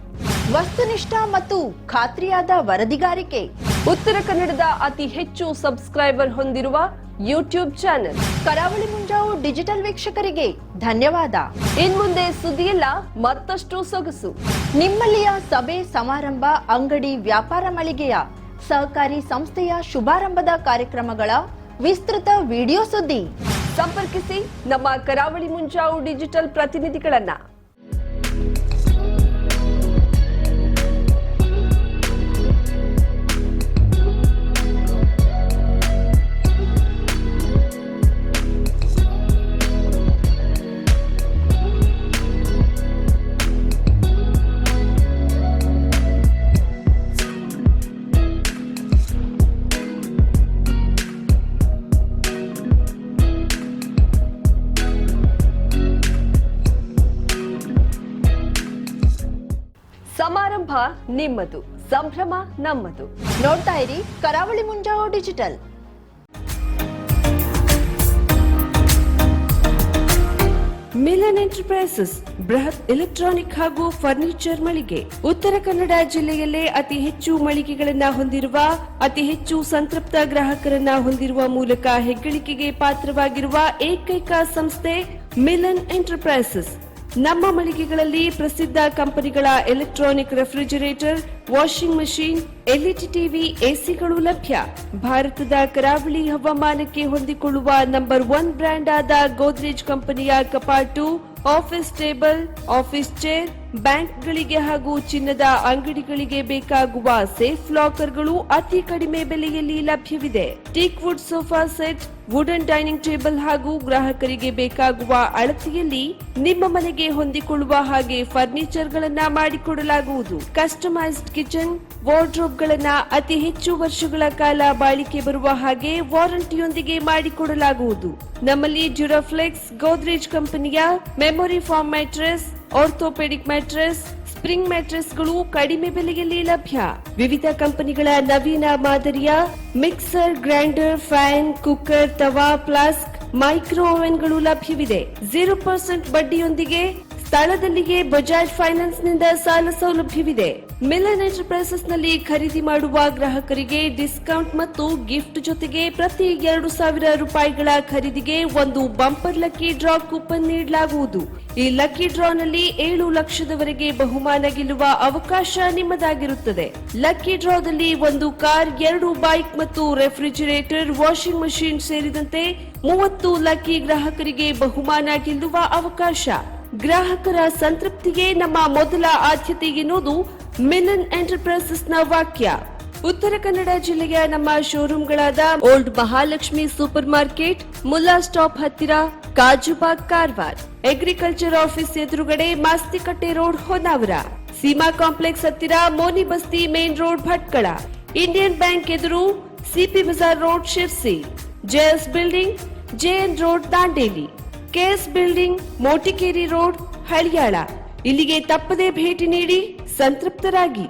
ವಸ್ತುನಿಷ್ಠ ಮತ್ತು ಖಾತ್ರಿಯಾದ ವರದಿಗಾರಿಕೆ, ಉತ್ತರ ಕನ್ನಡದ ಅತಿ ಹೆಚ್ಚು ಸಬ್ಸ್ಕ್ರೈಬರ್ ಹೊಂದಿರುವ ಯೂಟ್ಯೂಬ್ ಚಾನೆಲ್ ಕರಾವಳಿ ಮುಂಜಾವು ಡಿಜಿಟಲ್ ವೀಕ್ಷಕರಿಗೆ ಧನ್ಯವಾದ. ಇನ್ಮುಂದೆ ಸುದ್ದಿಯಲ್ಲ ಮತ್ತಷ್ಟು ಸೊಗಸು. ನಿಮ್ಮಲ್ಲಿಯ ಸಭೆ ಸಮಾರಂಭ, ಅಂಗಡಿ ವ್ಯಾಪಾರ ಮಳಿಗೆಯ ಸಹಕಾರಿ ಸಂಸ್ಥೆಯ ಶುಭಾರಂಭದ ಕಾರ್ಯಕ್ರಮಗಳ ವಿಸ್ತೃತ ವಿಡಿಯೋ ಸುದ್ದಿ. ಸಂಪರ್ಕಿಸಿ ನಮ್ಮ ಕರಾವಳಿ ಮುಂಜಾವು ಡಿಜಿಟಲ್ ಪ್ರತಿನಿಧಿಗಳನ್ನ. ಸಮಾರಂಭ ನಿಮ್ಮದು, ಸಂಭ್ರಮ ನಮ್ಮದು. ನೋಡ್ತಾ ಇರಿ ಕರಾವಳಿ ಮುಂಜಾವು ಡಿಜಿಟಲ್. ಮಿಲನ್ ಎಂಟರ್ಪ್ರೈಸಸ್ ಬೃಹತ್ ಎಲೆಕ್ಟ್ರಾನಿಕ್ ಹಾಗೂ ಫರ್ನಿಚರ್ ಮಳಿಗೆ. ಉತ್ತರ ಕನ್ನಡ ಜಿಲ್ಲೆಯಲ್ಲೇ ಅತಿ ಹೆಚ್ಚು ಮಳಿಗೆಗಳನ್ನ ಹೊಂದಿರುವ, ಅತಿ ಹೆಚ್ಚು ಸಂತೃಪ್ತ ಗ್ರಾಹಕರನ್ನ ಹೊಂದಿರುವ ಮೂಲಕ ಹೆಗ್ಗಳಿಕೆಗೆ ಪಾತ್ರವಾಗಿರುವ ಏಕೈಕ ಸಂಸ್ಥೆ ಮಿಲನ್ ಎಂಟರ್ಪ್ರೈಸಸ್. ನಮ್ಮ ಮಳಿಗೆಗಳಲ್ಲಿ ಪ್ರಸಿದ್ಧ ಕಂಪನಿಗಳ electronic refrigerator, washing machine, LED TV, ಎಸಿಗಳು ಲಭ್ಯ. ಭಾರತದ ಕರಾವಳಿ ಹವಾಮಾನಕ್ಕೆ ಹೊಂದಿಕೊಳ್ಳುವ ನಂಬರ್ 1 ಬ್ರ್ಯಾಂಡ್ ಆದ ಗೋದ್ರೇಜ್ ಕಂಪನಿಯ ಕಪಾಟು, ಆಫೀಸ್ ಟೇಬಲ್, ಆಫೀಸ್ ಚೇರ್, ಬ್ಯಾಂಕ್ಗಳಿಗೆ ಹಾಗೂ ಚಿನ್ನದ ಅಂಗಡಿಗಳಿಗೆ ಬೇಕಾಗುವ ಸೇಫ್ ಲಾಕರ್ಗಳು ಅತಿ ಕಡಿಮೆ ಬೆಲೆಯಲ್ಲಿ ಲಭ್ಯವಿದೆ. Teak wood sofa set, wooden dining table ಹಾಗೂ ಗ್ರಾಹಕರಿಗೆ ಬೇಕಾಗುವ ಅಳತೆಯಲ್ಲಿ ನಿಮ್ಮ ಮನೆಗೆ ಹೊಂದಿಕೊಳ್ಳುವ ಹಾಗೆ ಫರ್ನಿಚರ್ ಗಳನ್ನ ಮಾಡಿಕೊಡಲಾಗುವುದು. ಕಸ್ಟಮೈಸ್ಡ್ ಕಿಚನ್, ವಾರ್ಡ್ರೋಬ್ ಗಳನ್ನ ಅತಿ ಹೆಚ್ಚು ವರ್ಷಗಳ ಕಾಲ ಬಾಳಿಕೆ ಬರುವ ಹಾಗೆ ವಾರಂಟಿಯೊಂದಿಗೆ ಮಾಡಿಕೊಡಲಾಗುವುದು. ನಮ್ಮಲ್ಲಿ ಡ್ಯೂರಾಫ್ಲೆಕ್ಸ್, ಗೋದ್ರೇಜ್ ಕಂಪನಿಯ memory foam mattress, orthopedic mattress, spring ಮ್ಯಾಟ್ರೆಸ್ಗಳು ಕಡಿಮೆ ಬೆಲೆಯಲ್ಲಿ ಲಭ್ಯ. ವಿವಿಧ ಕಂಪನಿಗಳ ನವೀನ ಮಾದರಿಯ ಮಿಕ್ಸರ್, ಗ್ರೈಂಡರ್, ಫ್ಯಾನ್, ಕುಕ್ಕರ್, ತವಾ, ಫ್ಲಾಸ್ಕ್, ಮೈಕ್ರೋ ಓವೆನ್ಗಳು ಲಭ್ಯವಿದೆ. 0% ಬಡ್ಡಿಯೊಂದಿಗೆ ಸ್ಥಳದಲ್ಲಿಯೇ ಬಜಾಜ್ ಫೈನಾನ್ಸ್ ನಿಂದ ಸಾಲ ಸೌಲಭ್ಯವಿದೆ. ಮಿಲನ್ ಎಂಟರ್ಪ್ರೈಸಸ್ ನಲ್ಲಿ ಖರೀದಿ ಮಾಡುವ ಗ್ರಾಹಕರಿಗೆ ಡಿಸ್ಕೌಂಟ್ ಮತ್ತು ಗಿಫ್ಟ್ ಜೊತೆಗೆ ಪ್ರತಿ 2,000 ರೂಪಾಯಿಗಳ ಖರೀದಿಗೆ ಒಂದು ಬಂಪರ್ ಲಕ್ಕಿ ಡ್ರಾ ಕೂಪನ್ ನೀಡಲಾಗುವುದು. ಈ ಲಕ್ಕಿ ಡ್ರಾನಲ್ಲಿ 7 ಲಕ್ಷದವರೆಗೆ ಬಹುಮಾನ ಗೆಲ್ಲುವ ಅವಕಾಶ ನಿಮ್ಮದಾಗಿರುತ್ತದೆ. ಲಕ್ಕಿ ಡ್ರಾದಲ್ಲಿ 1 ಕಾರ್, 2 ಬೈಕ್ ಮತ್ತು ರೆಫ್ರಿಜರೇಟರ್, ವಾಷಿಂಗ್ ಮಷೀನ್ ಸೇರಿದಂತೆ 30 ಲಕ್ಕಿ ಗ್ರಾಹಕರಿಗೆ ಬಹುಮಾನ ಗೆಲ್ಲುವ ಅವಕಾಶ. ಗ್ರಾಹಕರ ಸಂತೃಪ್ತಿಗೆ ನಮ್ಮ ಮೊದಲ ಆದ್ಯತೆ ಎನ್ನುವುದು ಮಿಲನ್ ಎಂಟರ್ಪ್ರೈಸಸ್ ನ ವಾಕ್ಯ. ಉತ್ತರ ಕನ್ನಡ ಜಿಲ್ಲೆಯ ನಮ್ಮ ಶೋರೂಮ್ಗಳಾದ old Mahalakshmi super market, Mulla stop ಹತ್ತಿರ, ಕಾಜುಬಾಗ್, ಕಾರವಾರ, ಅಗ್ರಿಕಲ್ಚರ್ ಆಫೀಸ್ ಎದುರುಗಡೆ, ಮಾಸ್ತಿಕಟ್ಟೆ ರೋಡ್, ಹೊನ್ನಾವರ, ಸೀಮಾ ಕಾಂಪ್ಲೆಕ್ಸ್ ಹತ್ತಿರ, Moni Basti main road, Bhatkal, Indian bank ಎದುರು, CP Bazar road, Sirsi, JS building, JN road, Dandeli, KS building, Motikeri road, Haliyal. ಇಲ್ಲಿಗೆ ತಪ್ಪದೇ ಭೇಟಿ ನೀಡಿ ಸಂತೃಪ್ತರಾಗಿ.